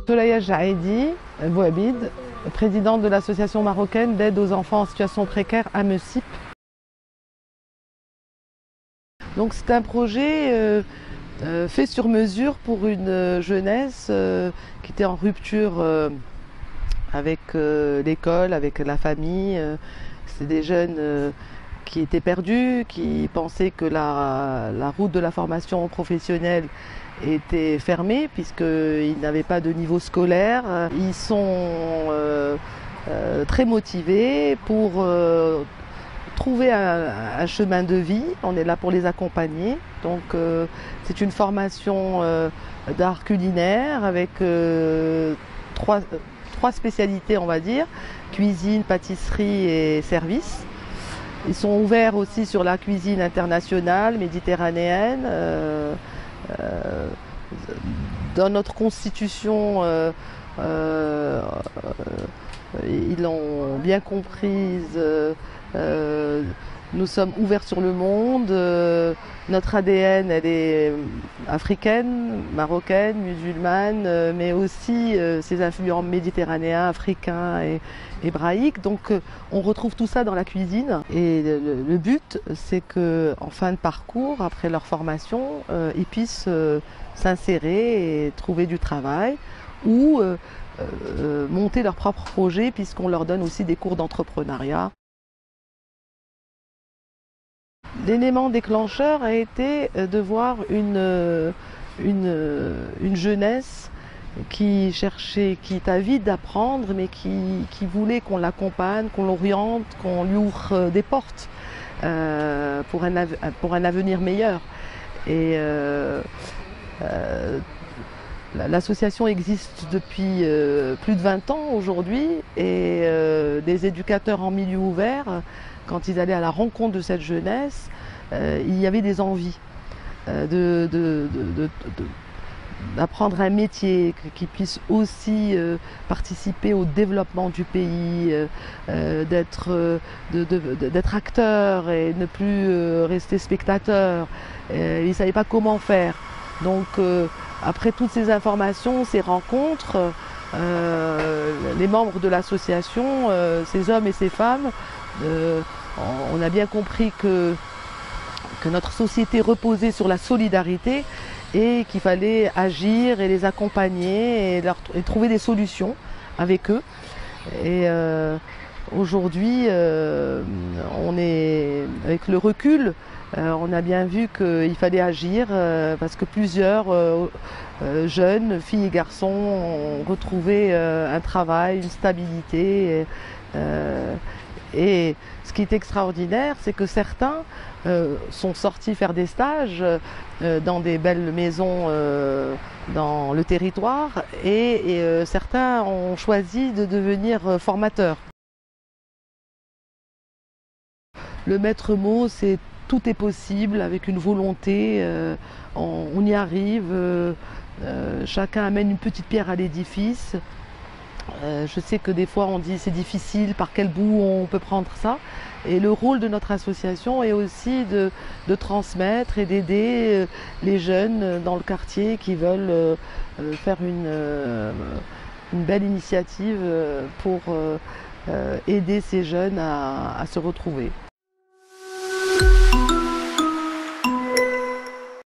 Soraya Jaidi Bouhabid, présidente de l'association marocaine d'aide aux enfants en situation précaire à Messip. Donc c'est un projet fait sur mesure pour une jeunesse qui était en rupture avec l'école, avec la famille. C'est des jeunes qui étaient perdus, qui pensaient que la route de la formation professionnelle était fermée puisqu'ils n'avaient pas de niveau scolaire. Ils sont très motivés pour trouver un chemin de vie. On est là pour les accompagner. Donc c'est une formation d'art culinaire avec trois spécialités, on va dire: cuisine, pâtisserie et service. Ils sont ouverts aussi sur la cuisine internationale, méditerranéenne. Dans notre constitution, ils l'ont bien comprise. Nous sommes ouverts sur le monde. Notre ADN, elle est africaine, marocaine, musulmane, mais aussi ses influences méditerranéens, africains et hébraïques. Donc on retrouve tout ça dans la cuisine. Et le but, c'est qu'en fin de parcours, après leur formation, ils puissent s'insérer et trouver du travail ou monter leur propre projet, puisqu'on leur donne aussi des cours d'entrepreneuriat. L'élément déclencheur a été de voir une jeunesse qui cherchait, qui est avide d'apprendre, mais qui voulait qu'on l'accompagne, qu'on l'oriente, qu'on lui ouvre des portes pour un avenir meilleur. Et l'association existe depuis plus de 20 ans aujourd'hui, et des éducateurs en milieu ouvert, quand ils allaient à la rencontre de cette jeunesse, il y avait des envies d'apprendre un métier, qui puisse aussi participer au développement du pays, d'être acteur et ne plus rester spectateur. Ils ne savaient pas comment faire. Donc après toutes ces informations, ces rencontres, les membres de l'association, ces hommes et ces femmes, on a bien compris que notre société reposait sur la solidarité et qu'il fallait agir et les accompagner et trouver des solutions avec eux. Et aujourd'hui, on est, avec le recul, on a bien vu qu'il fallait agir parce que plusieurs jeunes, filles et garçons, ont retrouvé un travail, une stabilité. Et ce qui est extraordinaire, c'est que certains sont sortis faire des stages dans des belles maisons dans le territoire, et certains ont choisi de devenir formateurs. Le maître mot, c'est tout est possible avec une volonté, on y arrive, chacun amène une petite pierre à l'édifice. Je sais que des fois on dit c'est difficile, par quel bout on peut prendre ça. Et le rôle de notre association est aussi de transmettre et d'aider les jeunes dans le quartier qui veulent faire une belle initiative pour aider ces jeunes à se retrouver.